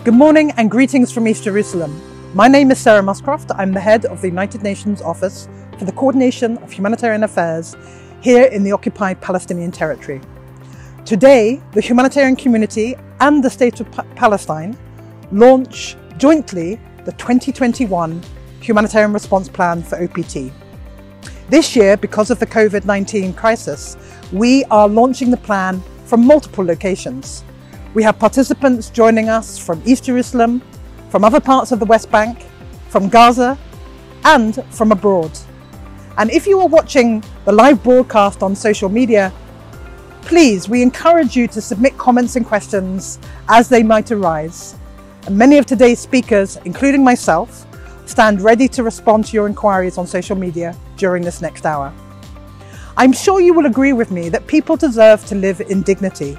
Good morning and greetings from East Jerusalem. My name is Sarah Muscroft. I'm the head of the United Nations Office for the Coordination of Humanitarian Affairs here in the occupied Palestinian territory. Today, the humanitarian community and the State of Palestine launch jointly the 2021 Humanitarian Response Plan for OPT. This year, because of the COVID-19 crisis, we are launching the plan from multiple locations. We have participants joining us from East Jerusalem, from other parts of the West Bank, from Gaza, and from abroad. And if you are watching the live broadcast on social media, please, we encourage you to submit comments and questions as they might arise. And many of today's speakers, including myself, stand ready to respond to your inquiries on social media during this next hour. I'm sure you will agree with me that people deserve to live in dignity.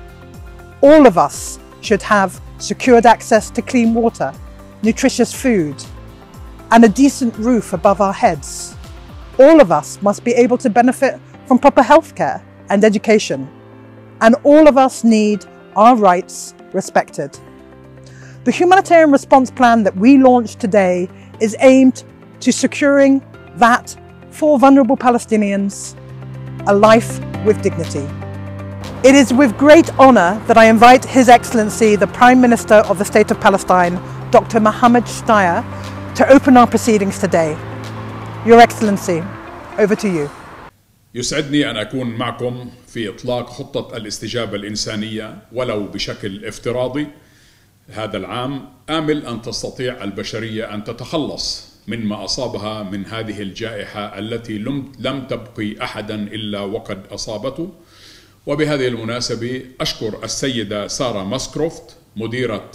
All of us should have secured access to clean water, nutritious food, and a decent roof above our heads. All of us must be able to benefit from proper healthcare and education. And all of us need our rights respected. The Humanitarian Response Plan that we launched today is aimed to securing that for vulnerable Palestinians, a life with dignity. It is with great honour that I invite His Excellency, the Prime Minister of the State of Palestine, Dr. Mohammed Shtayyeh, to open our proceedings today. Your Excellency, over to you. يسعدني أن أكون معكم في إطلاق خطة الاستجابة الإنسانية ولو بشكل افتراضي هذا العام، آمل أن تستطيع البشرية أن تتخلص مما أصابها من هذه الجائحة التي لم تبقي أحدا إلا وقد أصابته. وبهذه المناسبة أشكر السيدة سارة ماسكروفت مديرة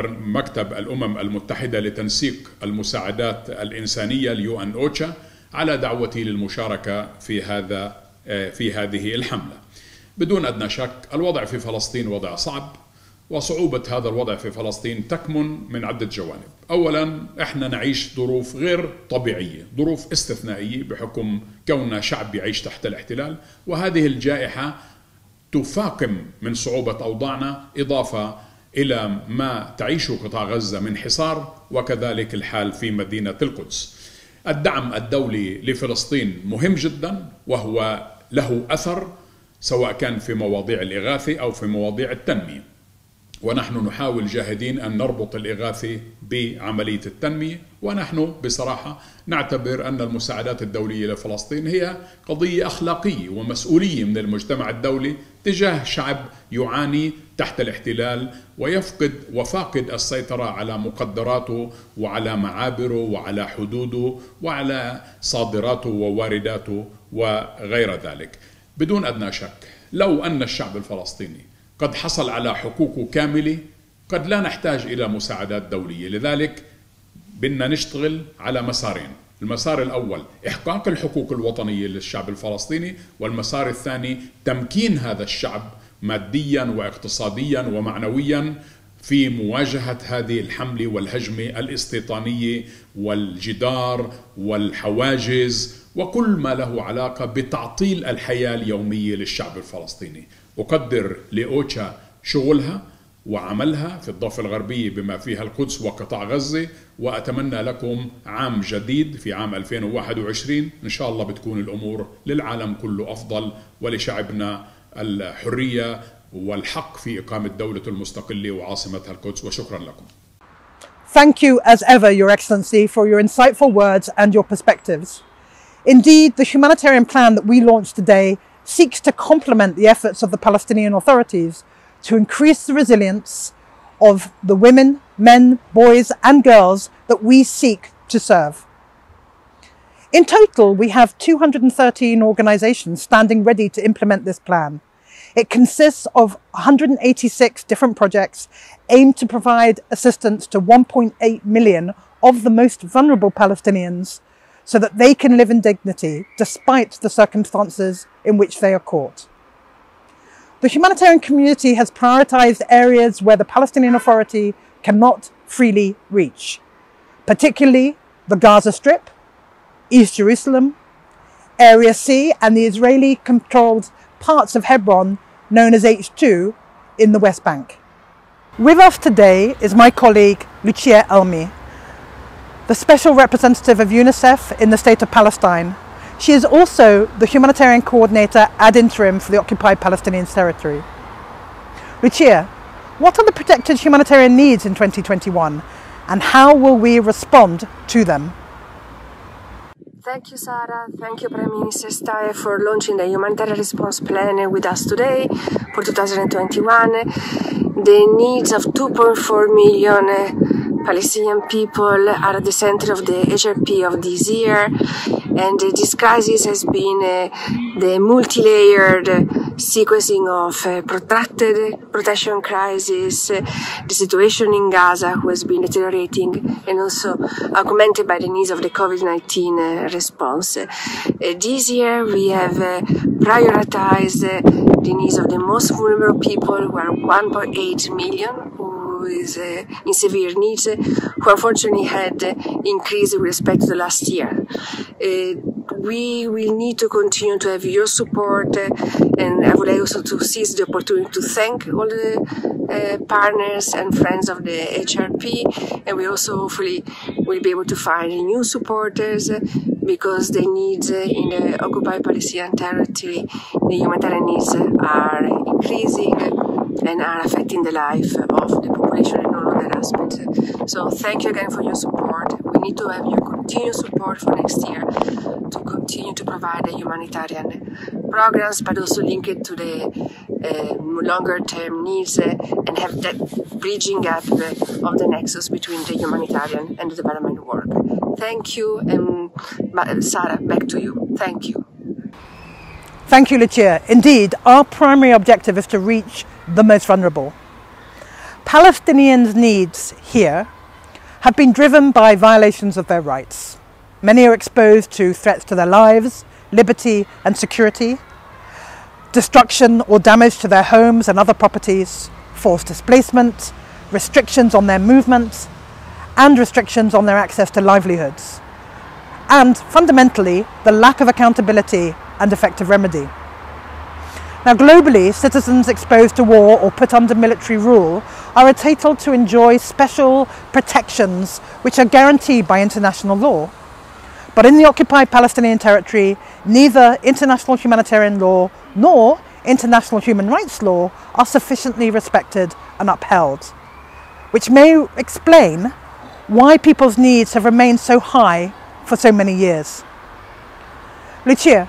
مكتب الأمم المتحدة لتنسيق المساعدات الإنسانية اليو OCHA على دعوتي للمشاركة في هذه الحملة. بدون أدنى شك الوضع في فلسطين وضع صعب، وصعوبة هذا الوضع في فلسطين تكمن من عدة جوانب. أولا، احنا نعيش ظروف غير طبيعية، ظروف استثنائية بحكم كوننا شعب يعيش تحت الاحتلال، وهذه الجائحة تفاقم من صعوبة أوضاعنا إضافة إلى ما تعيشه قطاع غزة من حصار، وكذلك الحال في مدينة القدس. الدعم الدولي لفلسطين مهم جدا، وهو له أثر سواء كان في مواضيع الإغاثة أو في مواضيع التنمية، ونحن نحاول جاهدين أن نربط الإغاثة بعملية التنمية. ونحن بصراحة نعتبر أن المساعدات الدولية لفلسطين هي قضية أخلاقية ومسؤولية من المجتمع الدولي تجاه شعب يعاني تحت الاحتلال وفاقد السيطرة على مقدراته وعلى معابره وعلى حدوده وعلى صادراته ووارداته وغير ذلك. بدون أدنى شك لو أن الشعب الفلسطيني قد حصل على حقوقه كاملة قد لا نحتاج إلى مساعدات دولية. لذلك بدنا نشتغل على مسارين: المسار الأول إحقاق الحقوق الوطنية للشعب الفلسطيني، والمسار الثاني تمكين هذا الشعب ماديا واقتصاديا ومعنويا في مواجهة هذه الحملة والهجمة الاستيطانية والجدار والحواجز وكل ما له علاقة بتعطيل الحياة اليومية للشعب الفلسطيني. أقدر لأوتشا شغلها وعملها في الضفة الغربية بما فيها القدس وقطاع غزة، وأتمنى لكم عام جديد في عام 2021 إن شاء الله بتكون الأمور للعالم كله أفضل ولشعبنا الحرية والحق في إقامة دولة المستقلة وعاصمتها القدس. وشكرا لكم. Thank you as ever, Your Excellency, for your insightful words and your perspectives. Indeed, the humanitarian plan that we launched today seeks to complement the efforts of the Palestinian authorities to increase the resilience of the women, men, boys and girls that we seek to serve. In total, we have 213 organisations standing ready to implement this plan. It consists of 186 different projects aimed to provide assistance to 1.8 million of the most vulnerable Palestinians so that they can live in dignity despite the circumstances in which they are caught. The humanitarian community has prioritised areas where the Palestinian Authority cannot freely reach, particularly the Gaza Strip, East Jerusalem, Area C and the Israeli-controlled parts of Hebron known as H2 in the West Bank. With us today is my colleague Lucia Elmi, the Special Representative of UNICEF in the State of Palestine. She is also the Humanitarian Coordinator ad interim for the occupied Palestinian territory. Lucia, what are the protected humanitarian needs in 2021 and how will we respond to them? Thank you, Sara. Thank you, Prime Minister Staye, for launching the Humanitarian Response Plan with us today for 2021. The needs of 2.4 million Palestinian people are at the center of the HRP of this year, and this crisis has been the multi-layered sequencing of protracted protection crisis, the situation in Gaza, who has been deteriorating, and also augmented by the needs of the COVID-19 response. This year we have prioritized the needs of the most vulnerable people, who are 1.8 million, who is in severe needs, who unfortunately had increased with respect to the last year. We will need to continue to have your support, and I would like also to seize the opportunity to thank all the partners and friends of the HRP, and we also hopefully will be able to find new supporters, because the needs in the occupied Palestinian territory, the humanitarian needs are increasing and are affecting the life of the population in all other aspects. So thank you again for your support. We need to have your continued support for next year to continue to provide the humanitarian programs, but also link it to the longer term needs and have that bridging gap of the nexus between the humanitarian and the development work. Thank you, and Sara, back to you. Thank you. Thank you, Lucia. Indeed, our primary objective is to reach the most vulnerable. Palestinians' needs here have been driven by violations of their rights. Many are exposed to threats to their lives, liberty and security, destruction or damage to their homes and other properties, forced displacement, restrictions on their movement, and restrictions on their access to livelihoods, and fundamentally the lack of accountability and effective remedy. Now globally, citizens exposed to war or put under military rule are entitled to enjoy special protections which are guaranteed by international law. But in the occupied Palestinian territory, neither international humanitarian law nor international human rights law are sufficiently respected and upheld, which may explain why people's needs have remained so high for so many years. Lucia,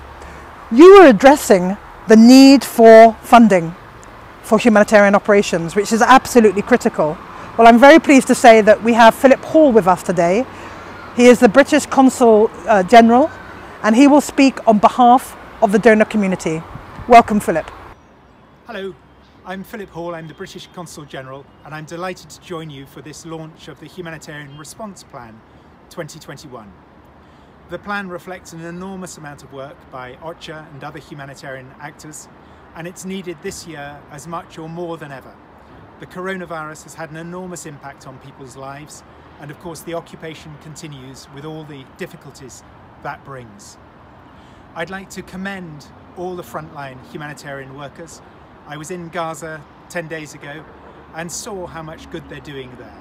you were addressing the need for funding for humanitarian operations, which is absolutely critical. Well, I'm very pleased to say that we have Philip Hall with us today. He is the British Consul General, and he will speak on behalf of the donor community. Welcome, Philip. Hello, I'm Philip Hall. I'm the British Consul General, and I'm delighted to join you for this launch of the Humanitarian Response Plan 2021. The plan reflects an enormous amount of work by OCHA and other humanitarian actors, and it's needed this year as much or more than ever. The coronavirus has had an enormous impact on people's lives, and of course the occupation continues with all the difficulties that brings. I'd like to commend all the frontline humanitarian workers. I was in Gaza 10 days ago and saw how much good they're doing there.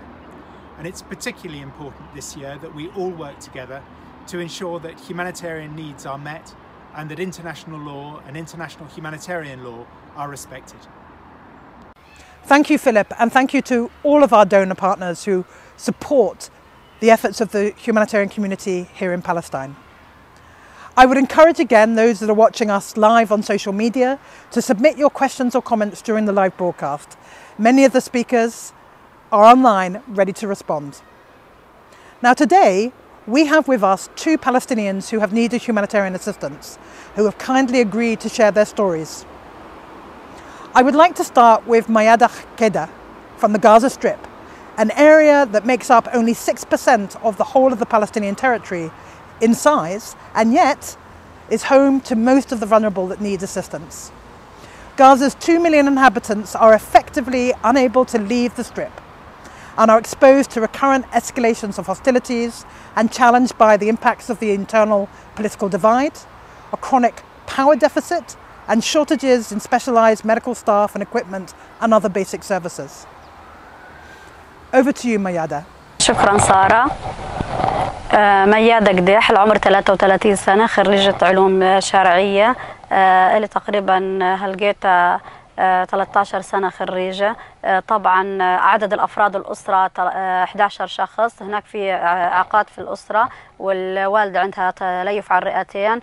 And it's particularly important this year that we all work together to ensure that humanitarian needs are met and that international law and international humanitarian law are respected. Thank you, Philip, and thank you to all of our donor partners who support the efforts of the humanitarian community here in Palestine. I would encourage again those that are watching us live on social media to submit your questions or comments during the live broadcast. Many of the speakers are online ready to respond. Now today, we have with us two Palestinians who have needed humanitarian assistance, who have kindly agreed to share their stories. I would like to start with Mayada Keda from the Gaza Strip, an area that makes up only 6% of the whole of the Palestinian territory in size, and yet is home to most of the vulnerable that need assistance. Gaza's 2 million inhabitants are effectively unable to leave the Strip and are exposed to recurrent escalations of hostilities and challenged by the impacts of the internal political divide, a chronic power deficit, and shortages in specialised medical staff and equipment and other basic services. Over to you, Mayada. شكرا سارة. ميادة قديح، العمر 33 سنة، خريجة علوم شرعية. إلي تقريبا هلقيت 13 سنة خريجة. طبعا عدد الأفراد الأسرة 11 شخص. هناك في إعاقات في الأسرة، والوالدة عندها تليف على الرئتين.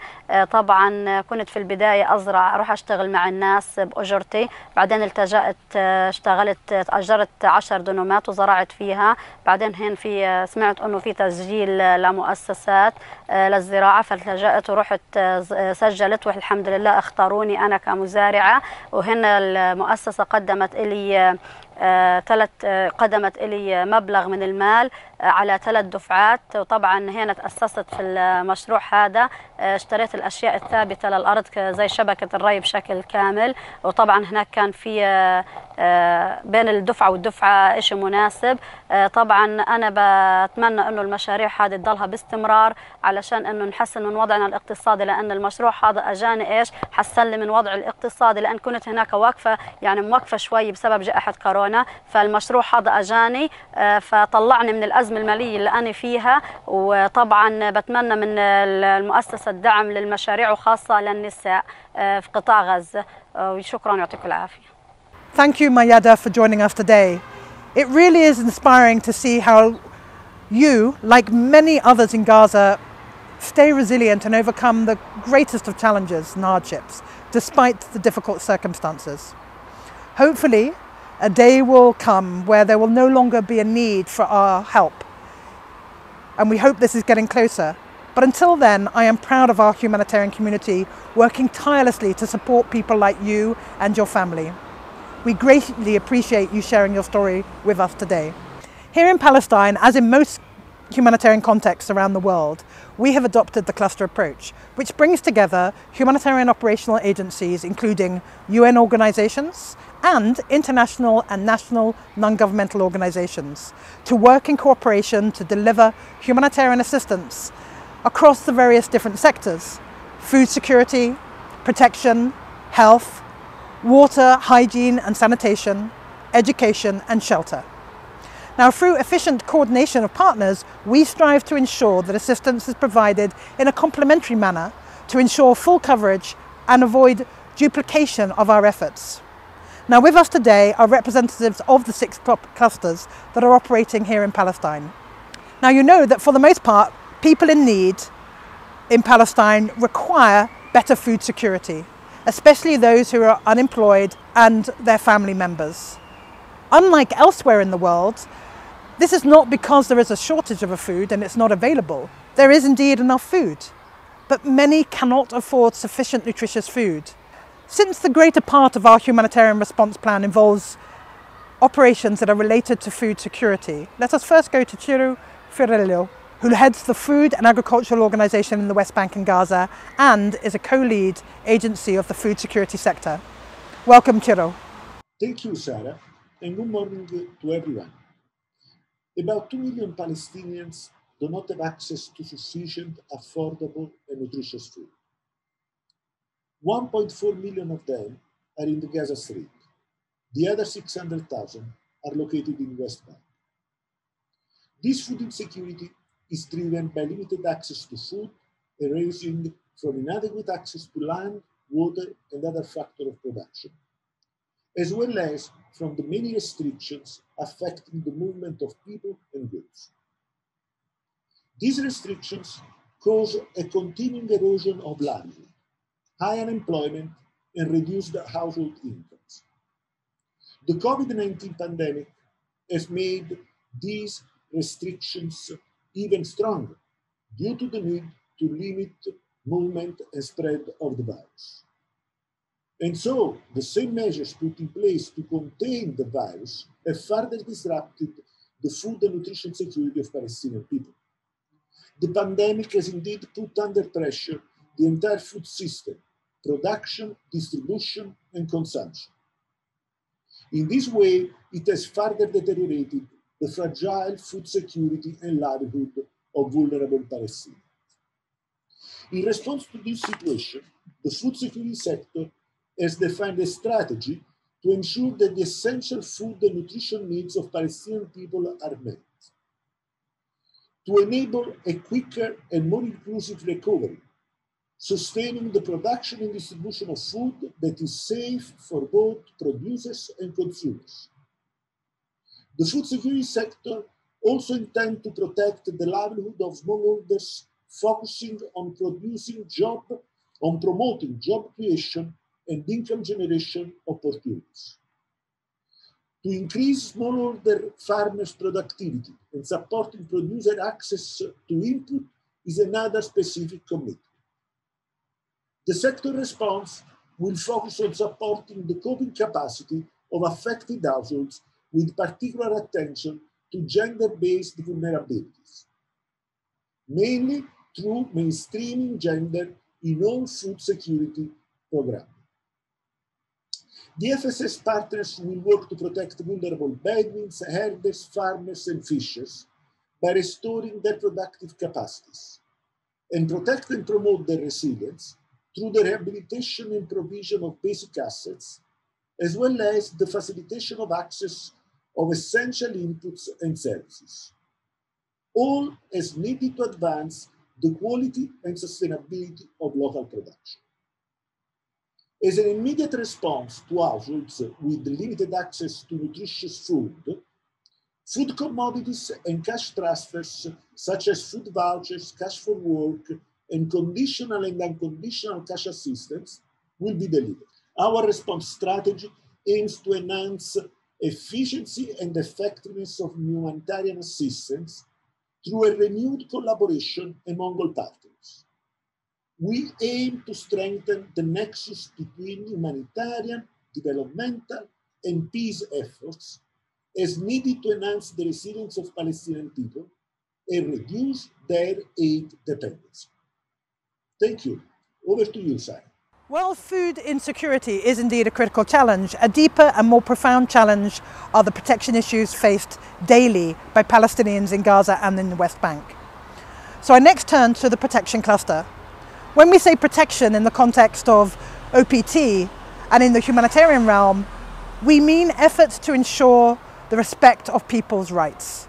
طبعا كنت في البداية أروح أشتغل مع الناس بأجرتي، بعدين التجأت أجرت 10 دنومات وزرعت فيها. بعدين هين سمعت أنه في تسجيل لمؤسسات للزراعة، فالتجأت ورحت سجلت، والحمد لله اختاروني أنا كمزارعة. وهنا المؤسسة قدمت إلي مبلغ من المال على 3 دفعات. وطبعا هنا تأسست في المشروع هذا، اشتريت الأشياء الثابتة للأرض زي شبكة الري بشكل كامل. وطبعا هناك كان في بين الدفعة والدفعة إشي مناسب. طبعا أنا بتمنى أنه المشاريع هذه تضلها باستمرار علشان أنه نحسن من وضعنا الاقتصادي، لأن المشروع هذا أجاني حسن لي من وضع الاقتصادي، لأن كنت هناك واقفة موقفة شوي بسبب جائحة كورونا. فالمشروع هذا أجاني فطلعني من الأزمة المالية اللي أنا فيها. وطبعا بتمنى من المؤسسة الدعم للمشاريع وخاصة للنساء في قطاع غزة. وشكرا، يعطيكم العافية. Thank you, Mayada, for joining us today. It really is inspiring to see how you, like many others in Gaza, stay resilient and overcome the greatest of challenges and hardships, despite the difficult circumstances. Hopefully, a day will come where there will no longer be a need for our help. And we hope this is getting closer. But until then, I am proud of our humanitarian community working tirelessly to support people like you and your family. We greatly appreciate you sharing your story with us today. Here in Palestine, as in most humanitarian contexts around the world, we have adopted the cluster approach, which brings together humanitarian operational agencies, including UN organizations and international and national non-governmental organizations, to work in cooperation to deliver humanitarian assistance across the various different sectors: food security, protection, health, water, hygiene and sanitation, education and shelter. Now, through efficient coordination of partners, we strive to ensure that assistance is provided in a complementary manner to ensure full coverage and avoid duplication of our efforts. Now, with us today are representatives of the 6 clusters that are operating here in Palestine. Now, you know that for the most part, people in need in Palestine require better food security, especially those who are unemployed and their family members. Unlike elsewhere in the world, this is not because there is a shortage of a food and it's not available. There is indeed enough food, but many cannot afford sufficient nutritious food. Since the greater part of our humanitarian response plan involves operations that are related to food security, let us first go to Ciro Firello, who heads the Food and Agricultural Organization in the West Bank and Gaza and is a co-lead agency of the food security sector. Welcome, Ciro. Thank you, Sarah, and good morning to everyone. About 2 million Palestinians do not have access to sufficient, affordable, and nutritious food. 1.4 million of them are in the Gaza Strip. The other 600,000 are located in West Bank. This food insecurity is driven by limited access to food, arising from inadequate access to land, water, and other factors of production, as well as from the many restrictions affecting the movement of people and goods. These restrictions cause a continuing erosion of livelihood, high unemployment, and reduced household incomes. The COVID-19 pandemic has made these restrictions even stronger due to the need to limit movement and spread of the virus. And so, the same measures put in place to contain the virus have further disrupted the food and nutrition security of Palestinian people. The pandemic has indeed put under pressure the entire food system, production, distribution, and consumption. In this way, it has further deteriorated the fragile food security and livelihood of vulnerable Palestinians. In response to this situation, the food security sector has defined a strategy to ensure that the essential food and nutrition needs of Palestinian people are met, to enable a quicker and more inclusive recovery, sustaining the production and distribution of food that is safe for both producers and consumers. The food security sector also intends to protect the livelihood of smallholders, focusing on promoting job creation and income generation opportunities. To increase smallholder farmers' productivity and supporting producer access to input is another specific commitment. The sector response will focus on supporting the coping capacity of affected households with particular attention to gender-based vulnerabilities, mainly through mainstreaming gender in all food security programming. The FSS partners will work to protect vulnerable Bedouins, herders, farmers, and fishers by restoring their productive capacities, and protect and promote their resilience through the rehabilitation and provision of basic assets, as well as the facilitation of access of essential inputs and services, all as needed to advance the quality and sustainability of local production. As an immediate response to households with limited access to nutritious food, food commodities and cash transfers, such as food vouchers, cash for work, and conditional and unconditional cash assistance will be delivered. Our response strategy aims to enhance efficiency and effectiveness of humanitarian assistance through a renewed collaboration among all partners. We aim to strengthen the nexus between humanitarian, developmental, and peace efforts as needed to enhance the resilience of Palestinian people and reduce their aid dependency. Thank you. Over to you, Sarah. Well, food insecurity is indeed a critical challenge. A deeper and more profound challenge are the protection issues faced daily by Palestinians in Gaza and in the West Bank. So I next turn to the protection cluster. When we say protection in the context of OPT and in the humanitarian realm, we mean efforts to ensure the respect of people's rights.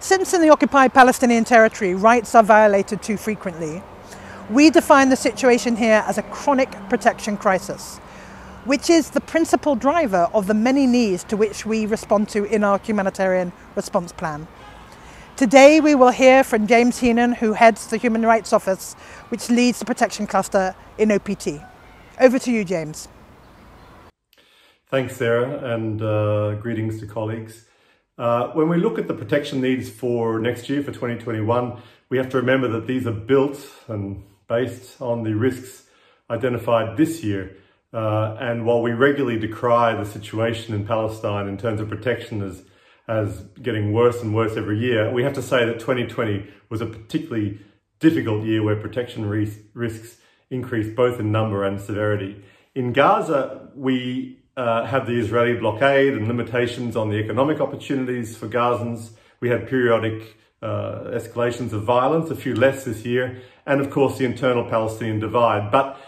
Since in the occupied Palestinian territory, rights are violated too frequently, we define the situation here as a chronic protection crisis, which is the principal driver of the many needs to which we respond to in our humanitarian response plan. Today we will hear from James Heenan, who heads the Human Rights Office, which leads the protection cluster in OPT. Over to you, James. Thanks, Sarah, and greetings to colleagues. When we look at the protection needs for next year, for 2021, we have to remember that these are built and based on the risks identified this year. And while we regularly decry the situation in Palestine in terms of protection as getting worse and worse every year, we have to say that 2020 was a particularly difficult year where protection risks increased both in number and severity. In Gaza, we have the Israeli blockade and limitations on the economic opportunities for Gazans. We had periodic escalations of violence, a few less this year, and of course the internal Palestinian divide. But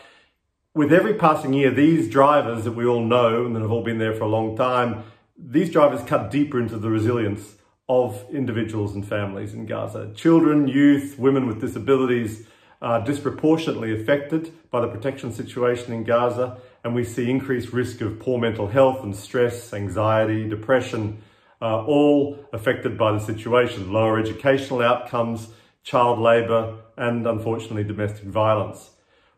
with every passing year, these drivers that we all know and that have all been there for a long time, these drivers cut deeper into the resilience of individuals and families in Gaza. Children, youth, women with disabilities are disproportionately affected by the protection situation in Gaza, and we see increased risk of poor mental health and stress, anxiety, depression, all affected by the situation, lower educational outcomes, child labour, and unfortunately domestic violence.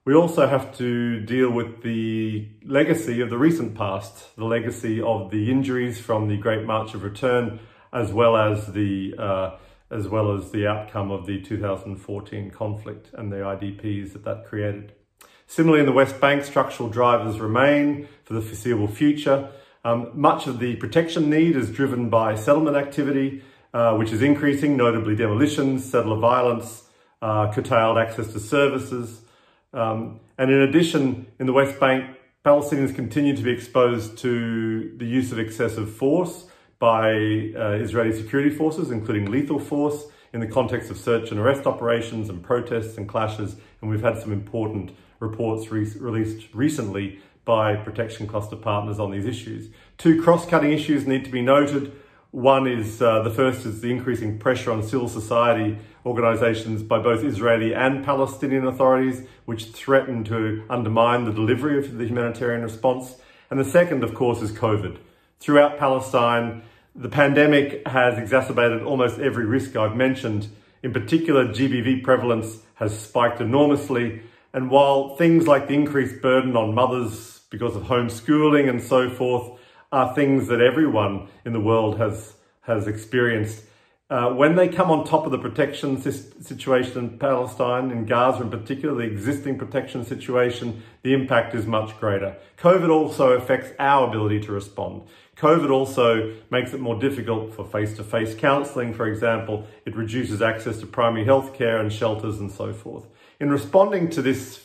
We also have to deal with the legacy of the recent past, the legacy of the injuries from the Great March of Return, as well as the outcome of the 2014 conflict and the IDPs that created. Similarly, in the West Bank, structural drivers remain for the foreseeable future. Much of the protection need is driven by settlement activity, which is increasing, notably demolitions, settler violence, curtailed access to services. And in addition, in the West Bank, Palestinians continue to be exposed to the use of excessive force by Israeli security forces, including lethal force, in the context of search and arrest operations and protests and clashes. And we've had some important reports released recently by protection cluster partners on these issues. Two cross-cutting issues need to be noted. One is, the first is the increasing pressure on civil society organisations by both Israeli and Palestinian authorities, which threaten to undermine the delivery of the humanitarian response. And the second, of course, is COVID. Throughout Palestine, the pandemic has exacerbated almost every risk I've mentioned. In particular, GBV prevalence has spiked enormously. And while things like the increased burden on mothers because of homeschooling and so forth are things that everyone in the world has experienced, when they come on top of the protection situation in Palestine, in Gaza in particular, the existing protection situation, the impact is much greater. COVID also affects our ability to respond. COVID also makes it more difficult for face-to-face counselling, for example. It reduces access to primary health care and shelters and so forth. In responding to this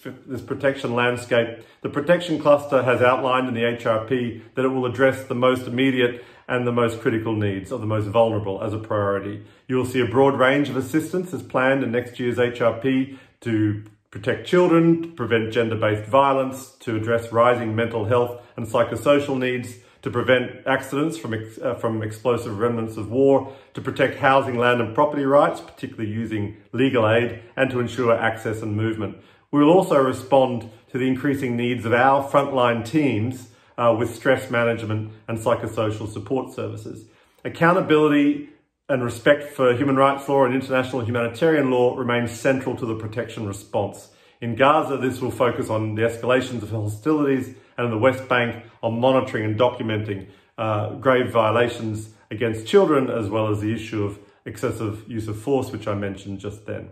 protection landscape, the protection cluster has outlined in the HRP that it will address the most immediate and the most critical needs of the most vulnerable as a priority. You will see a broad range of assistance as planned in next year's HRP to protect children, to prevent gender-based violence, to address rising mental health and psychosocial needs, to prevent accidents from explosive remnants of war, to protect housing, land and property rights, particularly using legal aid, and to ensure access and movement. We will also respond to the increasing needs of our frontline teams with stress management and psychosocial support services. Accountability and respect for human rights law and international humanitarian law remains central to the protection response. In Gaza, this will focus on the escalations of hostilities, and in the West Bank on monitoring and documenting grave violations against children, as well as the issue of excessive use of force, which I mentioned just then.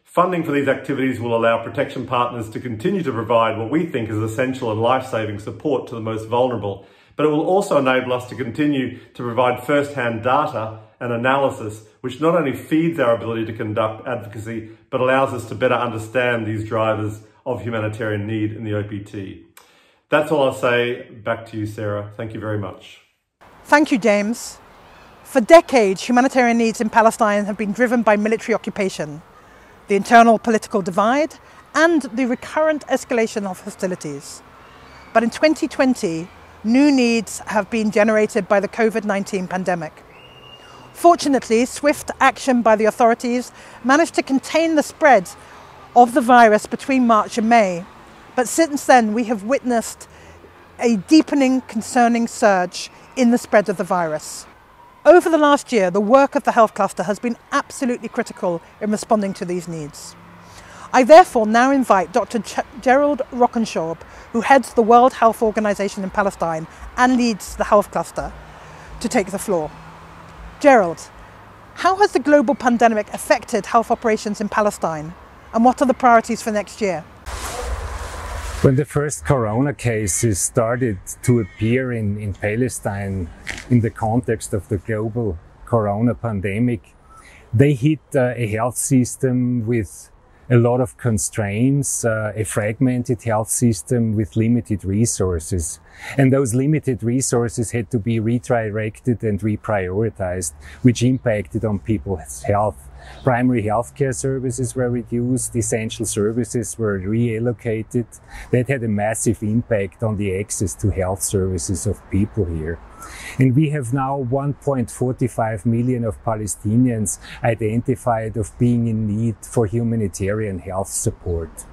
Funding for these activities will allow protection partners to continue to provide what we think is essential and life-saving support to the most vulnerable, but it will also enable us to continue to provide first-hand data and analysis, which not only feeds our ability to conduct advocacy, but allows us to better understand these drivers of humanitarian need in the OPT. That's all I'll say. Back to you, Sarah. Thank you very much. Thank you, James. For decades, humanitarian needs in Palestine have been driven by military occupation, the internal political divide, and the recurrent escalation of hostilities. But in 2020, new needs have been generated by the COVID-19 pandemic. Fortunately, swift action by the authorities managed to contain the spread of the virus between March and May. But since then, we have witnessed a deepening, concerning surge in the spread of the virus. Over the last year, the work of the health cluster has been absolutely critical in responding to these needs. I therefore now invite Dr. Gerald Rockenschaub, who heads the World Health Organization in Palestine and leads the health cluster, to take the floor. Gerald, how has the global pandemic affected health operations in Palestine, and what are the priorities for next year? When the first corona cases started to appear in Palestine in the context of the global corona pandemic, they hit a health system with a lot of constraints, a fragmented health system with limited resources. And those limited resources had to be redirected and reprioritized, which impacted on people's health. Primary healthcare services were reduced, essential services were reallocated. That had a massive impact on the access to health services of people here. And we have now 1.45 million of Palestinians identified of being in need for humanitarian health support.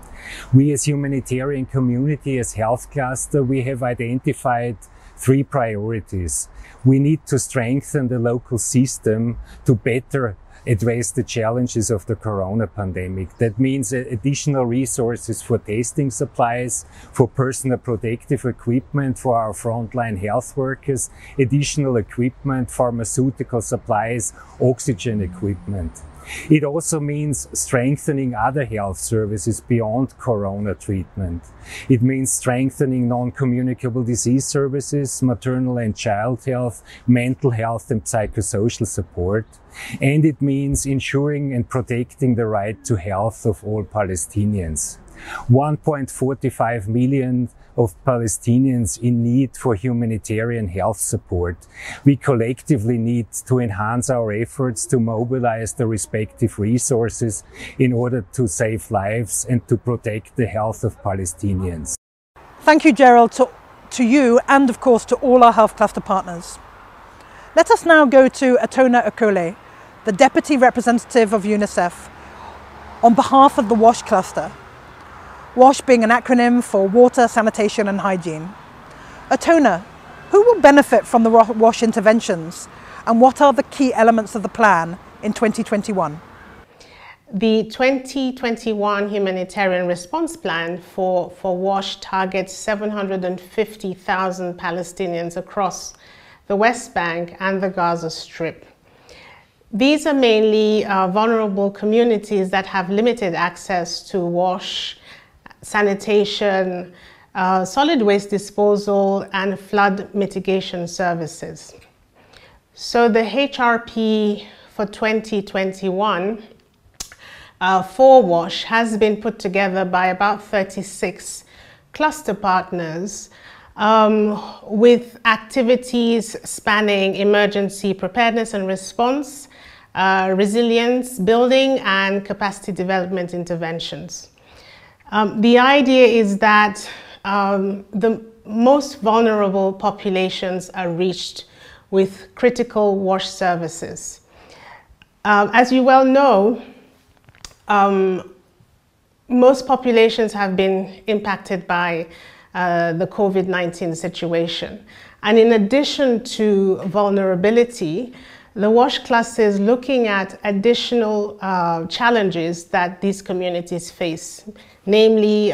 We as humanitarian community, as health cluster, we have identified 3 priorities. We need to strengthen the local system to better address the challenges of the corona pandemic. That means additional resources for testing supplies, for personal protective equipment for our frontline health workers, additional equipment, pharmaceutical supplies, oxygen equipment. It also means strengthening other health services beyond corona treatment. It means strengthening non-communicable disease services, maternal and child health, mental health and psychosocial support. And it means ensuring and protecting the right to health of all Palestinians. 1.45 million of Palestinians in need for humanitarian health support. We collectively need to enhance our efforts to mobilize the respective resources in order to save lives and to protect the health of Palestinians. Thank you, Gerald, to you and of course to all our health cluster partners. Let us now go to Atona Okole, the Deputy Representative of UNICEF, on behalf of the WASH cluster. WASH being an acronym for Water, Sanitation and Hygiene. Atona, who will benefit from the WASH interventions and what are the key elements of the plan in 2021? The 2021 Humanitarian Response Plan for WASH targets 750,000 Palestinians across the West Bank and the Gaza Strip. These are mainly vulnerable communities that have limited access to WASH, sanitation, solid waste disposal and flood mitigation services. So the HRP for 2021 for WASH has been put together by about 36 cluster partners with activities spanning emergency preparedness and response, resilience building and capacity development interventions. The idea is that the most vulnerable populations are reached with critical WASH services. As you well know, most populations have been impacted by the COVID-19 situation. And in addition to vulnerability, the WASH cluster is looking at additional challenges that these communities face, namely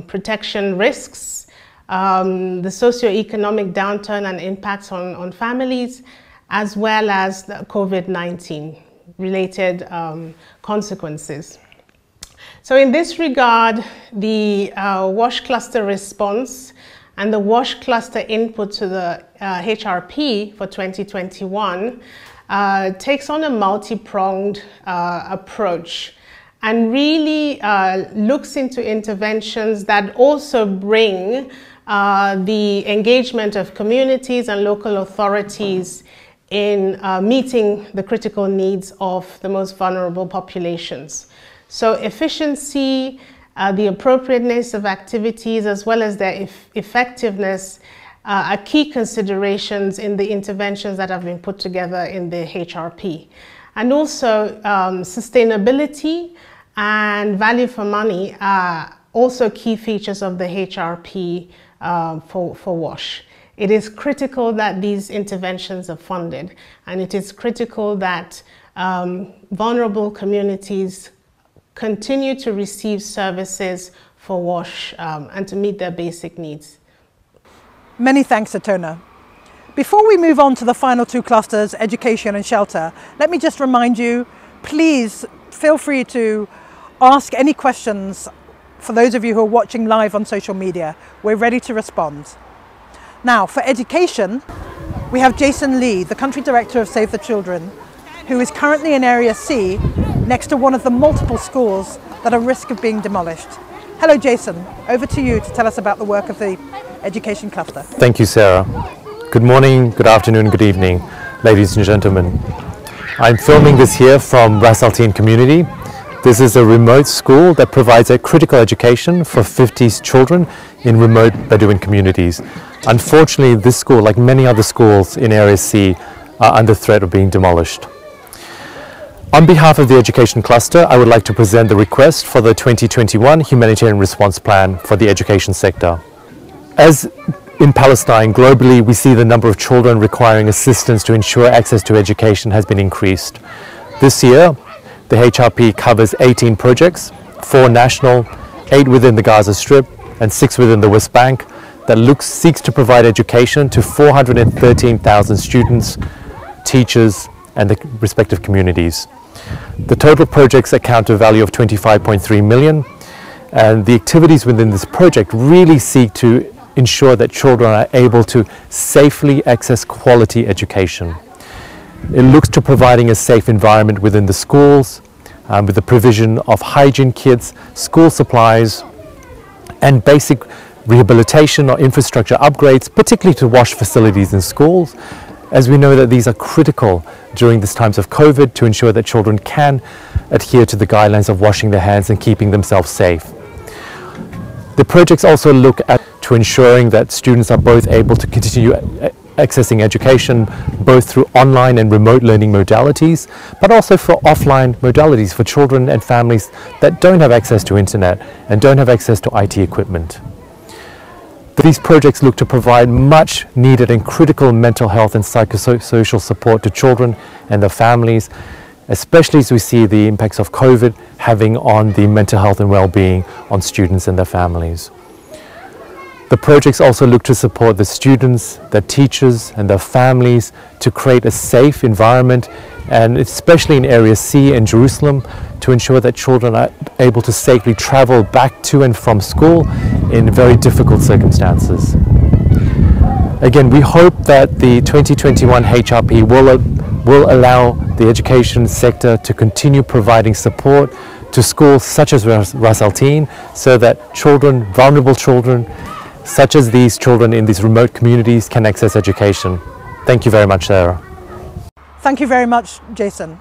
protection risks, the socioeconomic downturn and impacts on families, as well as the COVID-19 related consequences. So in this regard, the WASH cluster response and the WASH cluster input to the HRP for 2021 takes on a multi-pronged approach and really looks into interventions that also bring the engagement of communities and local authorities in meeting the critical needs of the most vulnerable populations. So efficiency, the appropriateness of activities, as well as their effectiveness are key considerations in the interventions that have been put together in the HRP. And also sustainability and value for money are also key features of the HRP for WASH. It is critical that these interventions are funded, and it is critical that vulnerable communities continue to receive services for WASH and to meet their basic needs. Many thanks, Atona. Before we move on to the final two clusters, education and shelter, let me just remind you, please feel free to ask any questions for those of you who are watching live on social media. We're ready to respond. Now, for education, we have Jason Lee, the Country Director of Save the Children, who is currently in Area C, next to one of the multiple schools that are at risk of being demolished. Hello, Jason. Over to you to tell us about the work of the education cluster. Thank you, Sarah. Good morning, good afternoon, good evening, ladies and gentlemen. I'm filming this here from Ras Al Tin community. This is a remote school that provides a critical education for 50 children in remote Bedouin communities. Unfortunately, this school, like many other schools in Area C, are under threat of being demolished. On behalf of the Education Cluster, I would like to present the request for the 2021 Humanitarian Response Plan for the education sector. As in Palestine, globally, we see the number of children requiring assistance to ensure access to education has been increased. This year, the HRP covers 18 projects, 4 national, 8 within the Gaza Strip, and 6 within the West Bank, that seeks to provide education to 413,000 students, teachers, and the respective communities. The total projects account to a value of 25.3 million, and the activities within this project really seek to ensure that children are able to safely access quality education. It looks to providing a safe environment within the schools, with the provision of hygiene kits, school supplies, and basic rehabilitation or infrastructure upgrades, particularly to WASH facilities in schools, as we know that these are critical during these times of COVID to ensure that children can adhere to the guidelines of washing their hands and keeping themselves safe. The projects also look at to ensuring that students are both able to continue accessing education both through online and remote learning modalities, but also for offline modalities for children and families that don't have access to internet and don't have access to IT equipment. These projects look to provide much needed and critical mental health and psychosocial support to children and their families, especially as we see the impacts of COVID having on the mental health and well-being on students and their families. The projects also look to support the students, their teachers and their families to create a safe environment, and especially in Area C in Jerusalem, to ensure that children are able to safely travel back to and from school in very difficult circumstances. Again, we hope that the 2021 HRP will allow the education sector to continue providing support to schools such as Ras Al Tin, so that children, vulnerable children, such as these children in these remote communities, can access education. Thank you very much, Sarah. Thank you very much, Jason.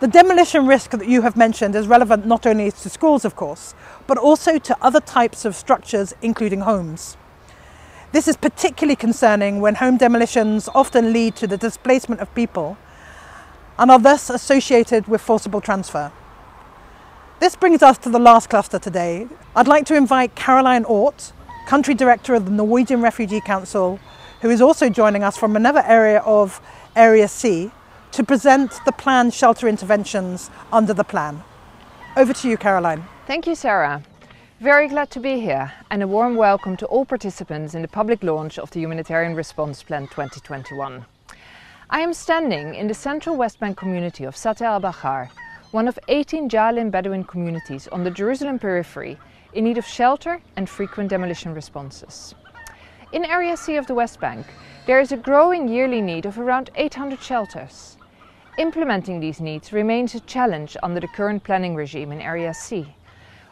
The demolition risk that you have mentioned is relevant not only to schools, of course, but also to other types of structures, including homes. This is particularly concerning when home demolitions often lead to the displacement of people and are thus associated with forcible transfer. This brings us to the last cluster today. I'd like to invite Caroline Ort, Country Director of the Norwegian Refugee Council, who is also joining us from another area of Area C, to present the planned shelter interventions under the plan. Over to you, Caroline. Thank you, Sarah. Very glad to be here, and a warm welcome to all participants in the public launch of the Humanitarian Response Plan 2021. I am standing in the central West Bank community of Sate al-Bahar, one of 18 Jalim Bedouin communities on the Jerusalem periphery, in need of shelter and frequent demolition responses. In Area C of the West Bank, there is a growing yearly need of around 800 shelters. Implementing these needs remains a challenge under the current planning regime in Area C,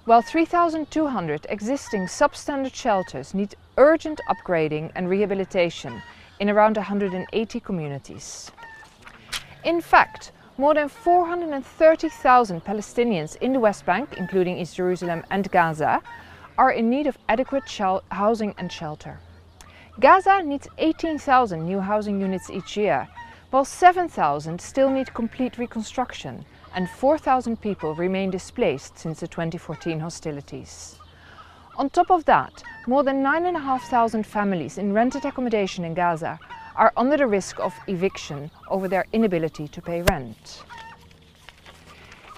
while 3,200 existing substandard shelters need urgent upgrading and rehabilitation in around 180 communities. In fact, more than 430,000 Palestinians in the West Bank, including East Jerusalem and Gaza, are in need of adequate housing and shelter. Gaza needs 18,000 new housing units each year, while 7,000 still need complete reconstruction and 4,000 people remain displaced since the 2014 hostilities. On top of that, more than 9,500 families in rented accommodation in Gaza are under the risk of eviction over their inability to pay rent.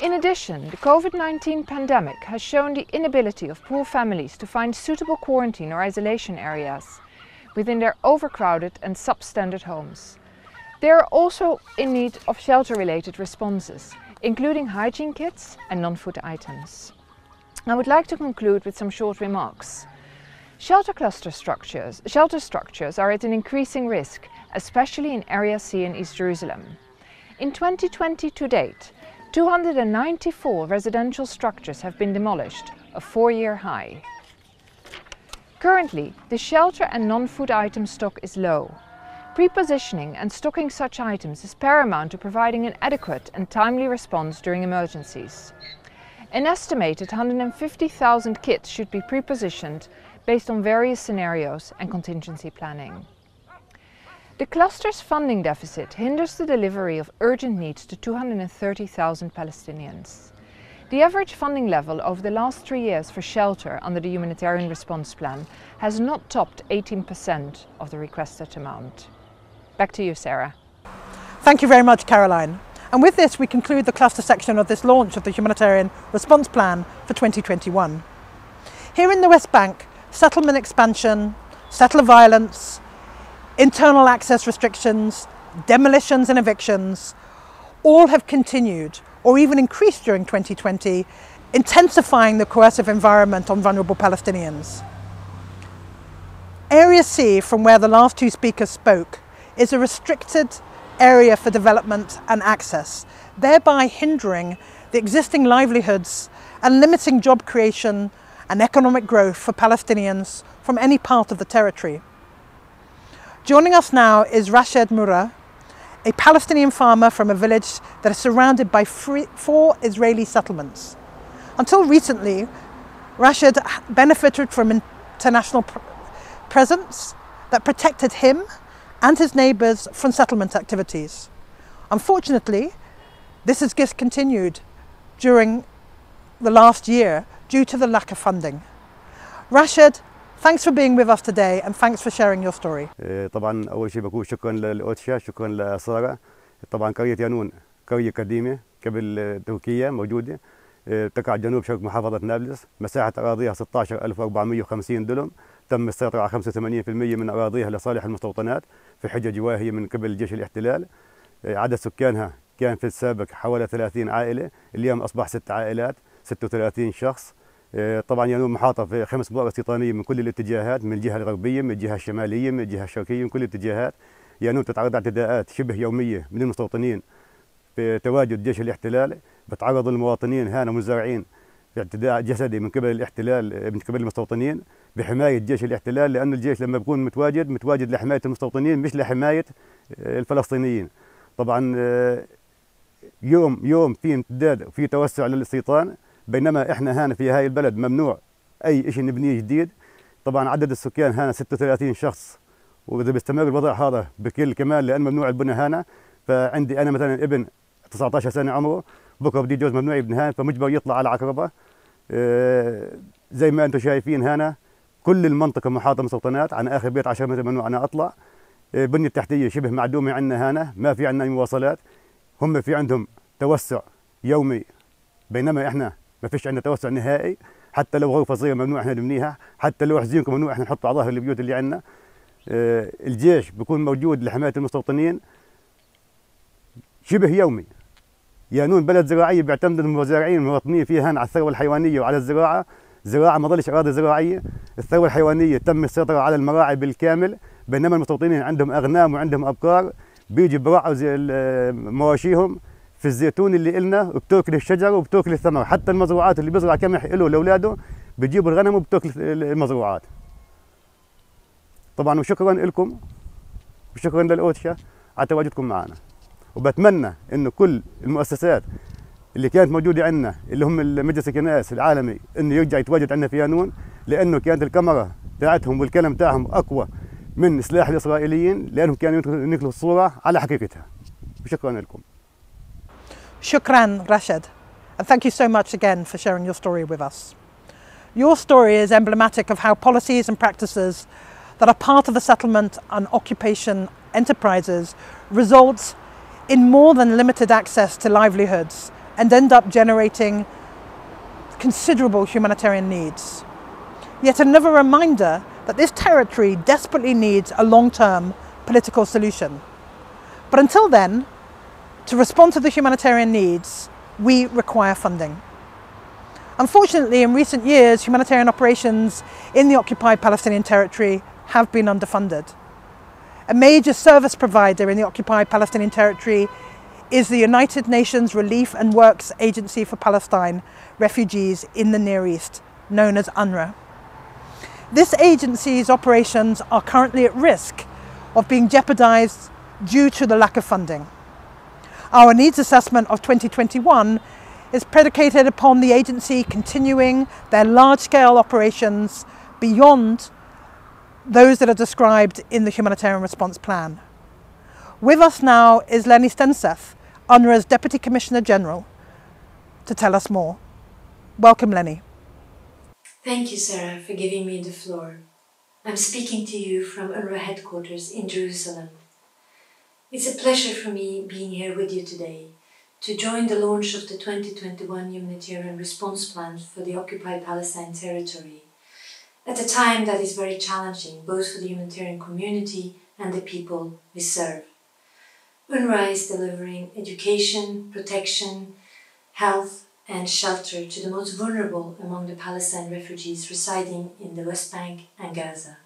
In addition, the COVID-19 pandemic has shown the inability of poor families to find suitable quarantine or isolation areas within their overcrowded and substandard homes. They are also in need of shelter-related responses, including hygiene kits and non-food items. I would like to conclude with some short remarks. Shelter structures are at an increasing risk, especially in Area C in East Jerusalem. In 2020 to date, 294 residential structures have been demolished, a 4-year high. Currently, the shelter and non-food item stock is low. Pre-positioning and stocking such items is paramount to providing an adequate and timely response during emergencies. An estimated 150,000 kits should be pre-positioned based on various scenarios and contingency planning. The cluster's funding deficit hinders the delivery of urgent needs to 230,000 Palestinians. The average funding level over the last 3 years for shelter under the Humanitarian Response Plan has not topped 18% of the requested amount. Back to you, Sarah. Thank you very much, Caroline. And with this, we conclude the cluster section of this launch of the Humanitarian Response Plan for 2021. Here in the West Bank, settlement expansion, settler violence, internal access restrictions, demolitions and evictions, all have continued or even increased during 2020, intensifying the coercive environment on vulnerable Palestinians. Area C, from where the last two speakers spoke, is a restricted area for development and access, thereby hindering the existing livelihoods and limiting job creation and economic growth for Palestinians from any part of the territory. Joining us now is Rashed Murah, a Palestinian farmer from a village that is surrounded by 4 Israeli settlements. Until recently, Rashed benefited from international presence that protected him and his neighbours from settlement activities. Unfortunately, this has discontinued during the last year due to the lack of funding. Rashid, thanks for being with us today and thanks for sharing your story. طبعا أول شيء بقول شكرا للأوتشا، شكرا لسارة. طبعا قرية يانون قرية قديمة قبل تركيا موجودة، تقع جنوب شرق محافظة نابلس، مساحة أراضيها 16,450 دلم، تم السيطرة على 85% من أراضيها لصالح المستوطنات في حجج واهية من قبل جيش الاحتلال. عدد سكانها كان في السابق حوالي 30 عائلة، اليوم أصبح 6 عائلات 36 شخص. طبعا يانون محاطة في 5 بؤر استيطانية من كل الاتجاهات، من الجهة الغربية، من الجهة الشمالية، من الجهة الشرقية، من كل الاتجاهات. يانون تتعرض اعتداءات شبه يومية من المستوطنين بتواجد جيش الاحتلال، بتعرض المواطنين هنا مزارعين باعتداء جسدي من قبل الاحتلال، من قبل المستوطنين بحماية جيش الاحتلال، لأن الجيش لما بيكون متواجد لحماية المستوطنين مش لحماية الفلسطينيين. طبعا يوم في امتداد وفي توسع للاستيطان، بينما احنا هنا في هاي البلد ممنوع اي شيء نبنيه جديد. طبعا عدد السكان هنا 36 شخص، واذا بيستمر الوضع هذا بكل كمال لان ممنوع البناء هنا، فعندي انا مثلا ابن 19 سنه عمره، بكره بدي جوز ممنوع يبني هنا، فمجبر يطلع على عقربه. زي ما انتم شايفين هنا كل المنطقه محاطه مستوطنات، عن اخر بيت 10 متر ممنوع انا اطلع. البنيه التحتيه شبه معدومه عندنا هنا، ما في عندنا مواصلات. هم في عندهم توسع يومي، بينما احنا ما فيش عندنا توسع نهائي. حتى لو غرفه صغيره ممنوع احنا نبنيها، حتى لو حزينكم ممنوع احنا نحط على ظهر البيوت اللي عندنا. الجيش بيكون موجود لحمايه المستوطنين شبه يومي. يانون بلد زراعيه بيعتمد المزارعين المواطنين فيها على الثروه الحيوانيه وعلى الزراعه. زراعه ما ضلش اراضي زراعيه، الثروه الحيوانيه تم السيطره على المراعي بالكامل، بينما المستوطنين عندهم اغنام وعندهم ابقار، بيجي برعوا مواشيهم في الزيتون اللي إلنا، وبتاكل الشجر وبتاكل الثمر. حتى المزروعات اللي بيزرع قمح له لاولاده بيجيبوا الغنم وبتاكل المزروعات. طبعا وشكرا لكم وشكرا للأوتشا على تواجدكم معنا، وبتمنى انه كل المؤسسات اللي كانت موجوده عندنا اللي هم مجلس الكنائس العالمي انه يرجع يتواجد عندنا في يانون، لانه كانت الكاميرا تاعتهم والكلام تاعهم اقوى من سلاح الاسرائيليين، لانهم كانوا ينقلوا الصوره على حقيقتها. وشكرا لكم. Shukran, Rashid, and thank you so much again for sharing your story with us. Your story is emblematic of how policies and practices that are part of the settlement and occupation enterprises result in more than limited access to livelihoods and end up generating considerable humanitarian needs. Yet another reminder that this territory desperately needs a long-term political solution. But until then, to respond to the humanitarian needs, we require funding. Unfortunately, in recent years, humanitarian operations in the occupied Palestinian territory have been underfunded. A major service provider in the occupied Palestinian territory is the United Nations Relief and Works Agency for Palestine Refugees in the Near East, known as UNRWA. This agency's operations are currently at risk of being jeopardized due to the lack of funding. Our needs assessment of 2021 is predicated upon the agency continuing their large-scale operations beyond those that are described in the Humanitarian Response Plan. With us now is Lenny Stenseth, UNRWA's Deputy Commissioner General, to tell us more. Welcome, Lenny. Thank you, Sarah, for giving me the floor. I'm speaking to you from UNRWA headquarters in Jerusalem. It's a pleasure for me being here with you today to join the launch of the 2021 Humanitarian Response Plan for the occupied Palestine territory, at a time that is very challenging both for the humanitarian community and the people we serve. UNRWA is delivering education, protection, health and shelter to the most vulnerable among the Palestinian refugees residing in the West Bank and Gaza.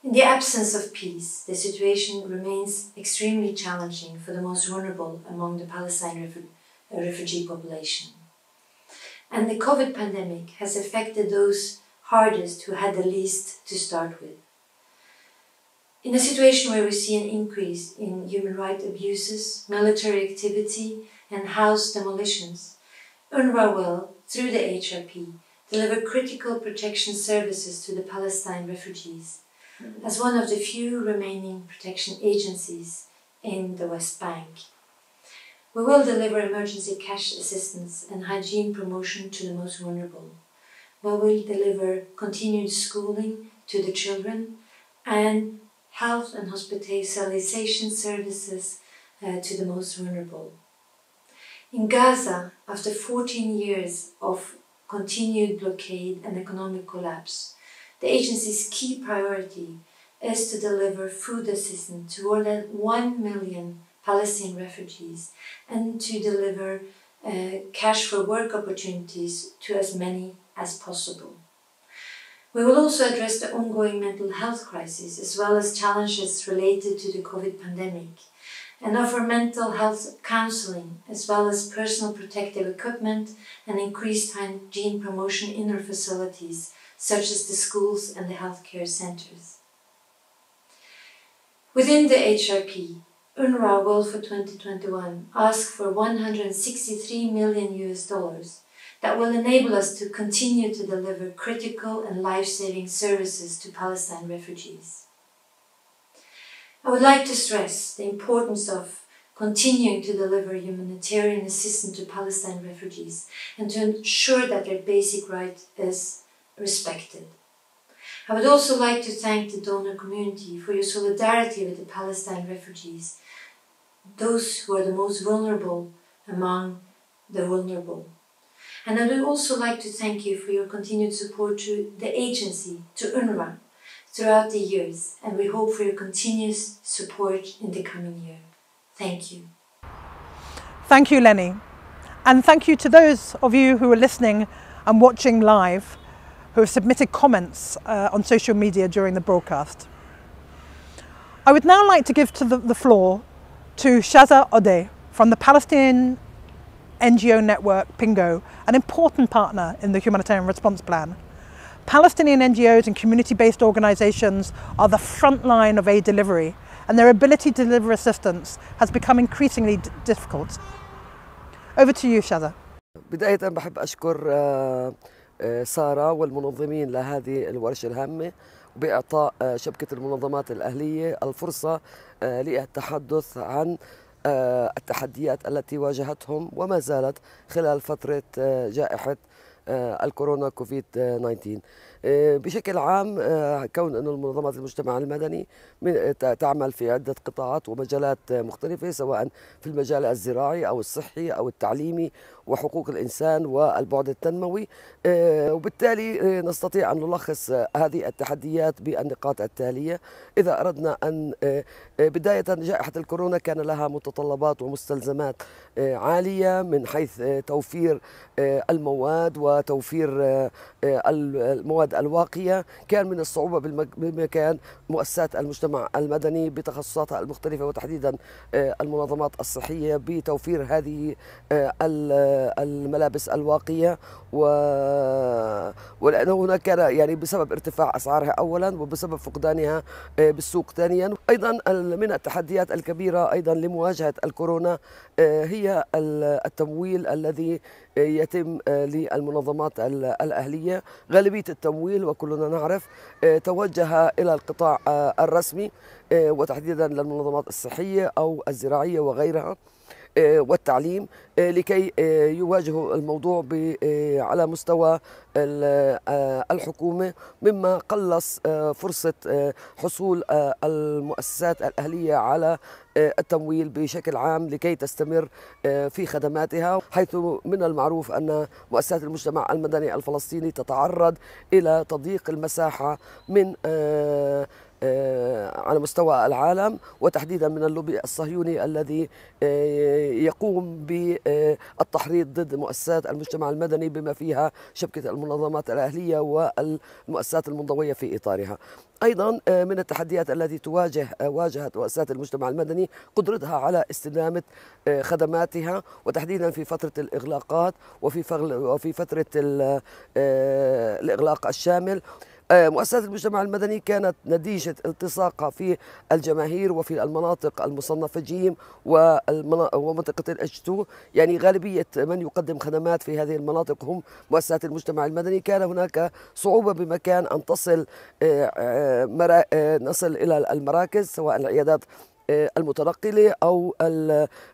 In the absence of peace, the situation remains extremely challenging for the most vulnerable among the Palestinian refugee population. And the COVID pandemic has affected those hardest who had the least to start with. In a situation where we see an increase in human rights abuses, military activity and house demolitions, UNRWA will, through the HRP, deliver critical protection services to the Palestine refugees as one of the few remaining protection agencies in the West Bank. We will deliver emergency cash assistance and hygiene promotion to the most vulnerable. We will deliver continued schooling to the children and health and hospitalization services to the most vulnerable. In Gaza, after 14 years of continued blockade and economic collapse, the agency's key priority is to deliver food assistance to more than 1 million Palestinian refugees and to deliver cash for work opportunities to as many as possible. We will also address the ongoing mental health crisis as well as challenges related to the COVID pandemic and offer mental health counseling as well as personal protective equipment and increased hygiene promotion in our facilities such as the schools and the healthcare centres. Within the HRP, UNRWA will for 2021 ask for $163 million that will enable us to continue to deliver critical and life-saving services to Palestine refugees. I would like to stress the importance of continuing to deliver humanitarian assistance to Palestine refugees and to ensure that their basic right is respected. I would also like to thank the donor community for your solidarity with the Palestine refugees, those who are the most vulnerable among the vulnerable. And I would also like to thank you for your continued support to the agency, to UNRWA, throughout the years, and we hope for your continuous support in the coming year. Thank you. Thank you, Lenny. And thank you to those of you who are listening and watching live, who have submitted comments on social media during the broadcast. I would now like to give the floor to Shaza Odeh from the Palestinian NGO network Pingo, an important partner in the Humanitarian Response Plan. Palestinian NGOs and community-based organisations are the front line of aid delivery, and their ability to deliver assistance has become increasingly difficult. Over to you, Shaza. بداية بحب أشكر سارة والمنظمين لهذه الورشة الهامة بإعطاء شبكة المنظمات الأهلية الفرصة للتحدث عن التحديات التي واجهتهم وما زالت خلال فترة جائحة الكورونا كوفيد 19. بشكل عام كون أن المنظمات المجتمع المدني تعمل في عدة قطاعات ومجالات مختلفة سواء في المجال الزراعي أو الصحي أو التعليمي وحقوق الإنسان والبعد التنموي، وبالتالي نستطيع أن نلخص هذه التحديات بالنقاط التالية. إذا أردنا أن بداية جائحة الكورونا كان لها متطلبات ومستلزمات عالية من حيث توفير المواد وتوفير المواد الواقية. كان من الصعوبة بمكان مؤسسات المجتمع المدني بتخصصاتها المختلفة وتحديدا المنظمات الصحية بتوفير هذه الملابس الواقية، ولأنه هناك كان يعني بسبب ارتفاع أسعارها أولا وبسبب فقدانها بالسوق ثانيا. أيضا من التحديات الكبيرة أيضا لمواجهة الكورونا هي التمويل الذي يتم للمنظمات الأهلية. غالبية التمويل وكلنا نعرف توجه إلى القطاع الرسمي وتحديدا للمنظمات الصحية أو الزراعية وغيرها والتعليم لكي يواجهوا الموضوع على مستوى الحكومة، مما قلص فرصة حصول المؤسسات الأهلية على التمويل بشكل عام لكي تستمر في خدماتها، حيث من المعروف أن مؤسسات المجتمع المدني الفلسطيني تتعرض إلى تضييق المساحة من على مستوى العالم وتحديدا من اللوبي الصهيوني الذي يقوم بالتحريض ضد مؤسسات المجتمع المدني بما فيها شبكة المنظمات الأهلية والمؤسسات المنضوية في إطارها. أيضا من التحديات التي واجهت مؤسسات المجتمع المدني قدرتها على استدامة خدماتها وتحديدا في فترة الإغلاقات وفي فترة الإغلاق الشامل. مؤسسات المجتمع المدني كانت نتيجة التصاقها في الجماهير وفي المناطق المصنفة جيم ومنطقة الH2. يعني غالبية من يقدم خدمات في هذه المناطق هم مؤسسات المجتمع المدني. كان هناك صعوبة بمكان أن نصل إلى المراكز، سواء العيادات المتنقلة أو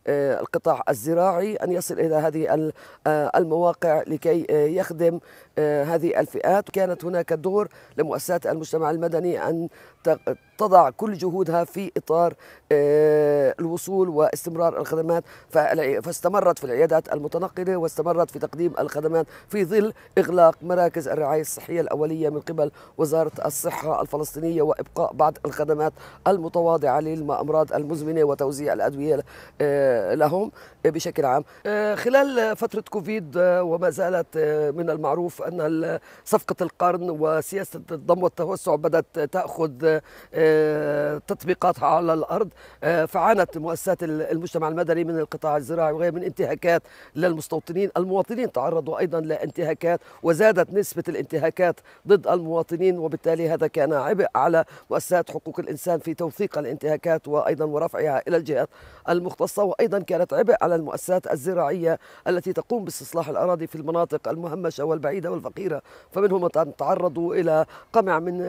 القطاع الزراعي، أن يصل إلى هذه المواقع لكي يخدم هذه الفئات. كانت هناك دور لمؤسسات المجتمع المدني أن تضع كل جهودها في إطار الوصول واستمرار الخدمات، فاستمرت في العيادات المتنقلة واستمرت في تقديم الخدمات في ظل إغلاق مراكز الرعاية الصحية الأولية من قبل وزارة الصحة الفلسطينية، وإبقاء بعض الخدمات المتواضعة للأمراض المزمنة وتوزيع الأدوية لهم بشكل عام. خلال فترة كوفيد وما زالت من المعروف أن صفقة القرن وسياسة الضم والتوسع بدأت تأخذ تطبيقاتها على الأرض، فعانت مؤسسات المجتمع المدني من القطاع الزراعي وغيره من انتهاكات للمستوطنين. المواطنين تعرضوا أيضا لانتهاكات، وزادت نسبة الانتهاكات ضد المواطنين، وبالتالي هذا كان عبء على مؤسسات حقوق الإنسان في توثيق الانتهاكات وأيضا ورفعها إلى الجهات المختصة. وأيضا كانت عبء على المؤسسات الزراعية التي تقوم باستصلاح الأراضي في المناطق المهمشة والبعيدة والفقيرة، فمنهم من تعرضوا إلى قمع من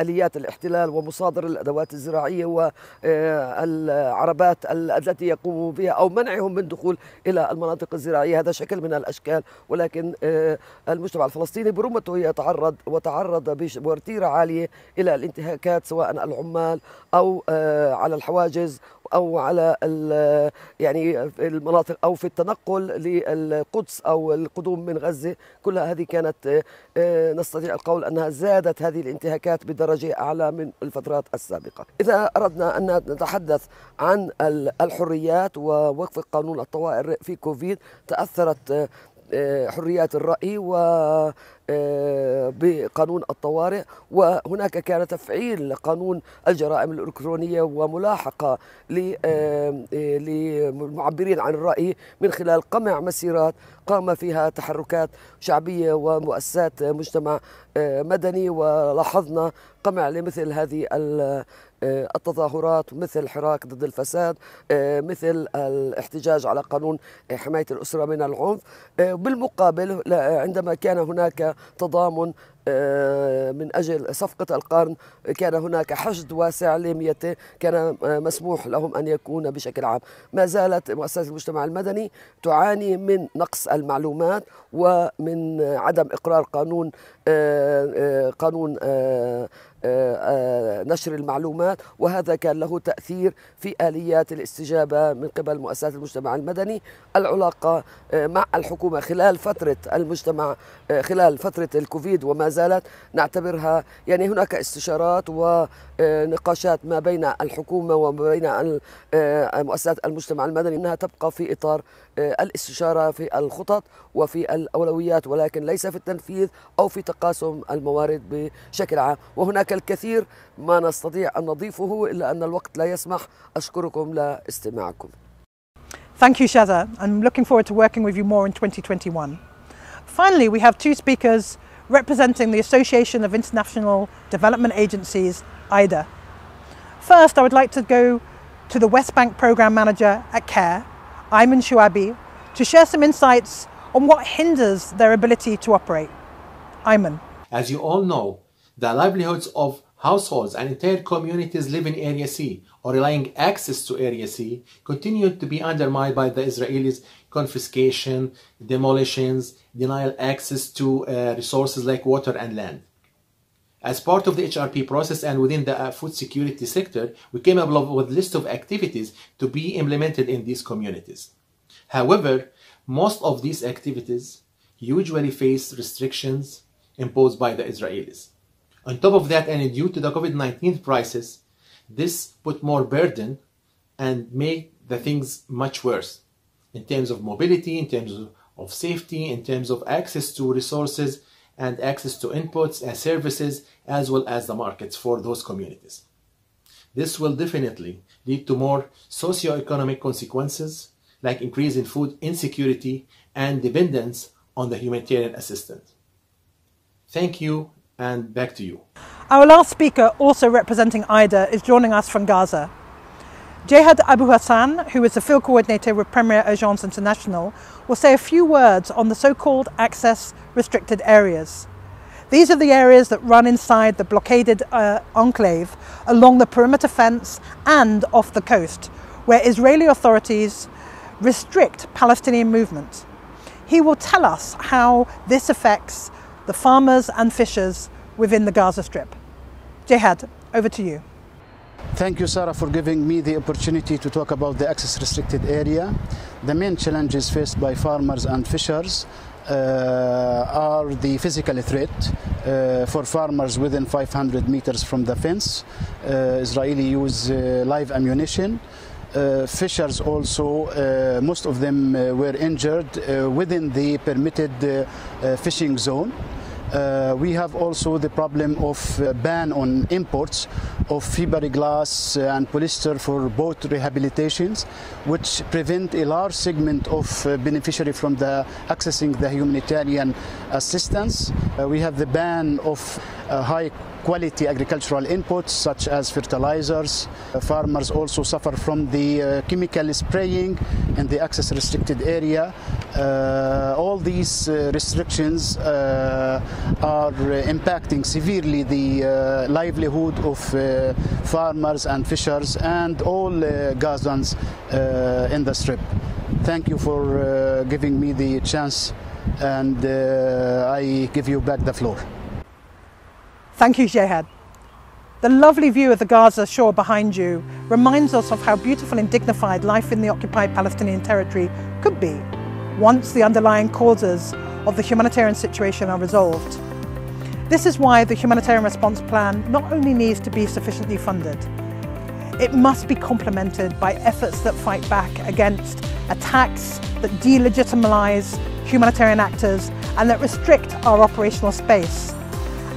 آليات الاحتلال ومصادر الأدوات الزراعية والعربات التي يقوموا بها، أو منعهم من دخول إلى المناطق الزراعية. هذا شكل من الأشكال، ولكن المجتمع الفلسطيني برمته وتعرض بوتيرة عالية إلى الانتهاكات، سواء العمال أو على الحواجز أو على يعني المناطق أو في التنقل للقدس أو القدوم من غزة. كل هذه كانت نستطيع القول أنها زادت هذه الانتهاكات بدرجة أعلى من الفترات السابقة. إذا أردنا أن نتحدث عن الحريات ووقف قانون الطوائر في كوفيد، تأثرت حريات الرأي بقانون الطوارئ، وهناك كان تفعيل قانون الجرائم الإلكترونية وملاحقة للمعبرين عن الرأي من خلال قمع مسيرات قام فيها تحركات شعبية ومؤسسات مجتمع مدني. ولاحظنا قمع لمثل هذه التظاهرات، مثل الحراك ضد الفساد، مثل الاحتجاج على قانون حماية الأسرة من العنف. بالمقابل عندما كان هناك تضامن من أجل صفقة القرن، كان هناك حشد واسع لميته، كان مسموح لهم أن يكون بشكل عام. ما زالت مؤسسات المجتمع المدني تعاني من نقص المعلومات ومن عدم إقرار قانون نشر المعلومات، وهذا كان له تأثير في آليات الاستجابة من قبل مؤسسات المجتمع المدني. العلاقة مع الحكومة خلال فترة الكوفيد وما زالت نعتبرها، يعني هناك استشارات ونقاشات ما بين الحكومة وما بين مؤسسات المجتمع المدني أنها تبقى في إطار الاستشارة في الخطط وفي الأولويات، ولكن ليس في التنفيذ أو في تقاسم الموارد بشكل عام. وهناك الكثير ما نستطيع أن نضيفه إلا أن الوقت لا يسمح. أشكركم لاستماعكم. Thank you, Shaza. I'm looking forward to working with you more in 2021. Finally, we have two speakers representing the Association of International Development Agencies, IDA. First, I would like to go to the West Bank Programme Manager at CARE, Ayman Shuabi, to share some insights on what hinders their ability to operate. Ayman. As you all know, the livelihoods of households and entire communities living in Area C or relying access to Area C continue to be undermined by the Israelis' confiscation, demolitions, denial access to resources like water and land. As part of the HRP process and within the food security sector, we came up with a list of activities to be implemented in these communities. However, most of these activities usually face restrictions imposed by the Israelis. On top of that, and due to the COVID-19 crisis, this put more burden and made the things much worse in terms of mobility, in terms of safety, in terms of access to resources and access to inputs and services, as well as the markets for those communities. This will definitely lead to more socio-economic consequences, like increase in food insecurity and dependence on the humanitarian assistance. Thank you And back to you. Our last speaker, also representing IDA, is joining us from Gaza. Jehad Abu Hassan, who is the field coordinator with Premier Agence International, will say a few words on the so-called access restricted areas. These are the areas that run inside the blockaded enclave along the perimeter fence and off the coast, where Israeli authorities restrict Palestinian movement. He will tell us how this affects the farmers and fishers within the Gaza Strip. Jehad, over to you. Thank you, Sarah, for giving me the opportunity to talk about the access restricted area. The main challenges faced by farmers and fishers are the physical threat for farmers within 500 meters from the fence. Israeli use live ammunition. Fishers also, most of them were injured within the permitted fishing zone. We have also the problem of ban on imports of fiberglass and polyester for boat rehabilitations, which prevent a large segment of beneficiary from accessing the humanitarian assistance. We have the ban of high quality agricultural inputs such as fertilizers. Farmers also suffer from the chemical spraying in the access restricted area. All these restrictions are impacting severely the livelihood of farmers and fishers and all Gazans in the Strip. Thank you for giving me the chance, and I give you back the floor. Thank you, Jehad. The lovely view of the Gaza shore behind you reminds us of how beautiful and dignified life in the occupied Palestinian territory could be once the underlying causes of the humanitarian situation are resolved. This is why the Humanitarian Response Plan not only needs to be sufficiently funded, it must be complemented by efforts that fight back against attacks that delegitimize humanitarian actors and that restrict our operational space,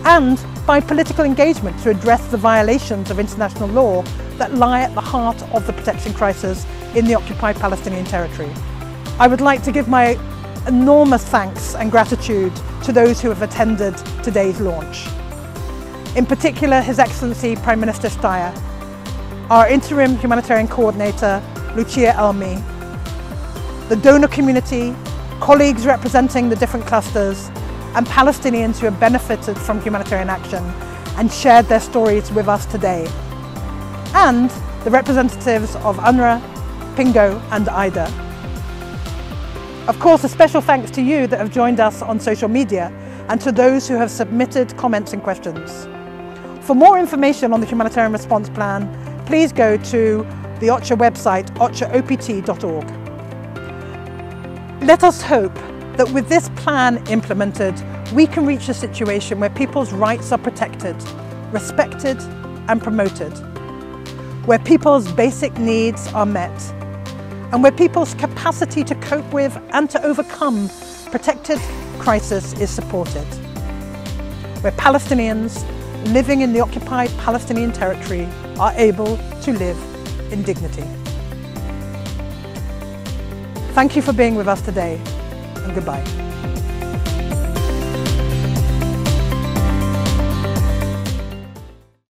and by political engagement to address the violations of international law that lie at the heart of the protection crisis in the occupied Palestinian territory. I would like to give my enormous thanks and gratitude to those who have attended today's launch. In particular, His Excellency Prime Minister Steyer, our Interim Humanitarian Coordinator, Lucia Elmi, the donor community, colleagues representing the different clusters, and Palestinians who have benefited from humanitarian action and shared their stories with us today, and the representatives of UNRWA, Pingo and IDA. Of course, a special thanks to you that have joined us on social media and to those who have submitted comments and questions. For more information on the Humanitarian Response Plan, please go to the OCHA website, ochaopt.org. Let us hope that with this plan implemented, we can reach a situation where people's rights are protected, respected and promoted, where people's basic needs are met, and where people's capacity to cope with and to overcome protected crisis is supported, where Palestinians living in the occupied Palestinian territory are able to live in dignity. Thank you for being with us today, and goodbye.